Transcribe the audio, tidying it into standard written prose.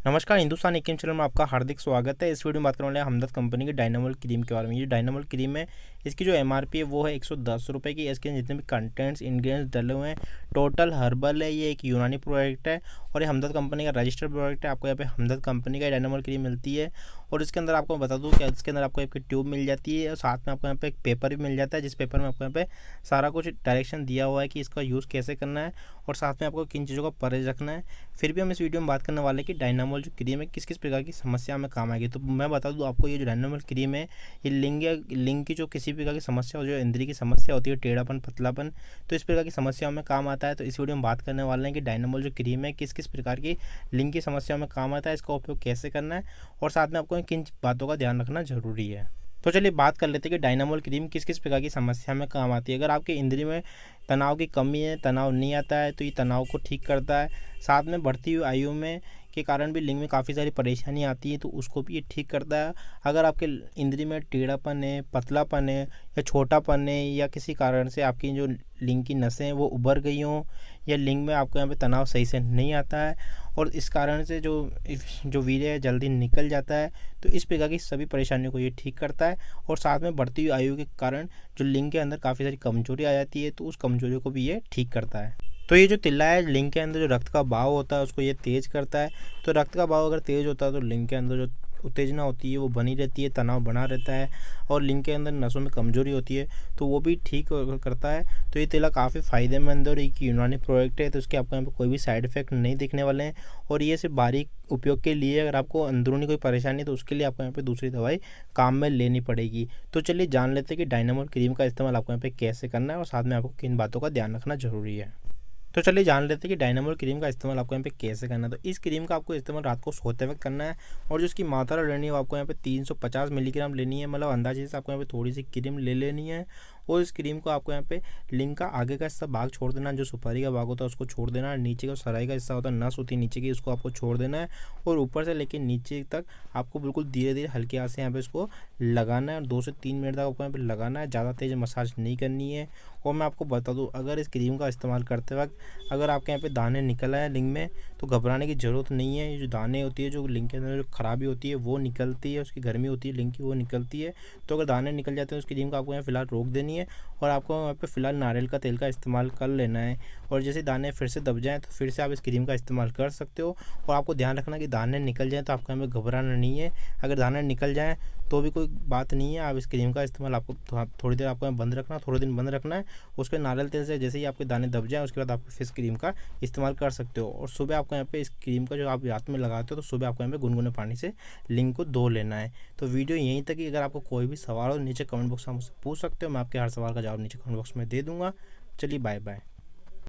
नमस्कार, हिंदुस्तान एकिम चैनल में आपका हार्दिक स्वागत है। इस वीडियो में बात करने वाले हैं हमदर्द कंपनी की डायनामोल क्रीम के बारे में। ये डायनामोल क्रीम है, इसकी जो एमआरपी है वो है 110 रुपये की। इसके जितने भी कंटेंट्स इंग्रेडिएंट्स डले हुए हैं टोटल हर्बल है। ये एक यूनानी प्रोडक्ट है और ये हमदर्द कंपनी का रजिस्टर्ड प्रोडक्ट है। आपको यहाँ पे हमदर्द कंपनी का डायनामोल क्रीम मिलती है और इसके अंदर आपको बता दूँ कि इसके अंदर आपको एक ट्यूब मिल जाती है और साथ में आपको यहाँ पे एक पेपर भी मिल जाता है, जिस पेपर में आपको यहाँ पे सारा कुछ डायरेक्शन दिया हुआ है कि इसका यूज़ कैसे करना है और साथ में आपको किन चीज़ों का परहेज रखना है। फिर भी हम इस वीडियो में बात करने वाले हैं कि डायनामोल जो क्रीम है किस किस प्रकार की समस्या में काम आएगी। तो मैं बता दूं आपको, ये जो डायनामोल क्रीम है ये लिंग की जो किसी प्रकार की समस्या हो, जो इंद्री की समस्या होती है, टेढ़ापन पतलापन, तो इस प्रकार की समस्याओं में काम आता है। तो इस वीडियो में बात करने वाले हैं कि डायनामोल जो क्रीम है किस किस प्रकार की लिंग की समस्याओं में काम आता है, इसका उपयोग कैसे करना है और साथ में आपको किन बातों का ध्यान रखना जरूरी है। तो चलिए बात कर लेते हैं कि डायनामोल क्रीम किस किस प्रकार की समस्या में काम आती है। अगर आपके इंद्री में तनाव की कमी है, तनाव नहीं आता है, तो ये तनाव को ठीक करता है। साथ में बढ़ती हुई आयु में के कारण भी लिंग में काफ़ी सारी परेशानी आती है, तो उसको भी ये ठीक करता है। अगर आपके इंद्री में टेढ़ापन है, पतलापन है या छोटापन है या किसी कारण से आपकी जो लिंग की नसें हैं वो उभर गई हों या लिंग में आपको यहाँ पे तनाव सही से नहीं आता है और इस कारण से जो वीर्य है जल्दी निकल जाता है, तो इस प्रकार की सभी परेशानियों को ये ठीक करता है। और साथ में बढ़ती हुई आयु के कारण जो लिंग के अंदर काफ़ी सारी कमजोरी आ जाती है, तो उस कमजोरी को भी ये ठीक करता है। तो ये जो तिल्ला है, लिंग के अंदर जो रक्त का बहाव होता है उसको ये तेज़ करता है। तो रक्त का बहाव अगर तेज़ होता है तो लिंग के अंदर जो उत्तेजना होती है वो बनी रहती है, तनाव बना रहता है और लिंग के अंदर नसों में कमजोरी होती है तो वो भी ठीक करता है। तो ये तिल्ला काफ़ी फ़ायदेमंद और एक यूनानी प्रोडक्ट है, तो इसके आपको यहाँ पे कोई भी साइड इफेक्ट नहीं दिखने वाले हैं और ये सिर्फ बारीक उपयोग के लिए। अगर आपको अंदरूनी कोई परेशानी है तो उसके लिए आपको यहाँ पे दूसरी दवाई काम में लेनी पड़ेगी। तो चलिए जान लेते हैं कि डायनामोल क्रीम का इस्तेमाल आपको यहाँ पे कैसे करना है और साथ में आपको किन बातों का ध्यान रखना जरूरी है। तो चलिए जान लेते हैं कि डायनामोल क्रीम का इस्तेमाल आपको यहाँ पे कैसे करना है। तो इस क्रीम का आपको इस्तेमाल रात को सोते वक्त करना है और जो इसकी मात्रा लेनी है वो आपको यहाँ पे 350 मिलीग्राम लेनी है। मतलब अंदाजे से आपको यहाँ पे थोड़ी सी क्रीम ले लेनी है और इस क्रीम को आपको यहाँ पे लिंग का आगे का हिस्सा भाग छोड़ देना है, जो सुपारी का भाग होता है उसको छोड़ देना है। नीचे का सराई का हिस्सा होता है, नस होती है नीचे की, उसको आपको छोड़ देना है और ऊपर से लेकर नीचे तक आपको बिल्कुल धीरे धीरे हल्के हाथ से यहाँ पे इसको लगाना है और 2 से 3 मिनट तक आपको यहाँ पे लगाना है। ज़्यादा तेज़ मसाज नहीं करनी है। और मैं आपको बता दूँ, अगर इस क्रीम का इस्तेमाल करते वक्त अगर आपके यहाँ पे दाने निकल आए लिंग में तो घबराने की ज़रूरत नहीं है। ये जो दाने होती है, जो लिंग के अंदर जो खराबी होती है वो निकलती है, उसकी गर्मी होती है लिंग की वो निकलती है। तो अगर दाने निकल जाते हैं उस क्रीम का आपको यहाँ फिलहाल रोक देनी है और आपको यहाँ पे फिलहाल नारियल का तेल का इस्तेमाल कर लेना है। और जैसे दाने फिर से दब जाएँ तो फिर से आप इस क्रीम का इस्तेमाल कर सकते हो। और आपको ध्यान रखना कि दाने निकल जाएँ तो आपको यहाँ पे घबराना नहीं है। अगर दाने निकल जाएँ तो भी कोई बात नहीं है, आप इस क्रीम का इस्तेमाल आपको थोड़ी देर आपको बंद रखना, थोड़े दिन बंद रखना है। उसके नारियल तेल से जैसे ही आपके दाने दब जाएँ उसके बाद आप फिर क्रीम का इस्तेमाल कर सकते हो। और सुबह आपको यहाँ पे इस क्रीम का जो आप रात में लगाते हो तो सुबह आपको यहाँ पे गुनगुने पानी से लिंग को धो लेना है। तो वीडियो यहीं तक कि अगर आपको कोई भी सवाल हो नीचे कमेंट बॉक्स में मुझसे पूछ सकते हो, मैं आपके हर सवाल का जवाब नीचे कमेंट बॉक्स में दे दूँगा। चलिए बाय बाय।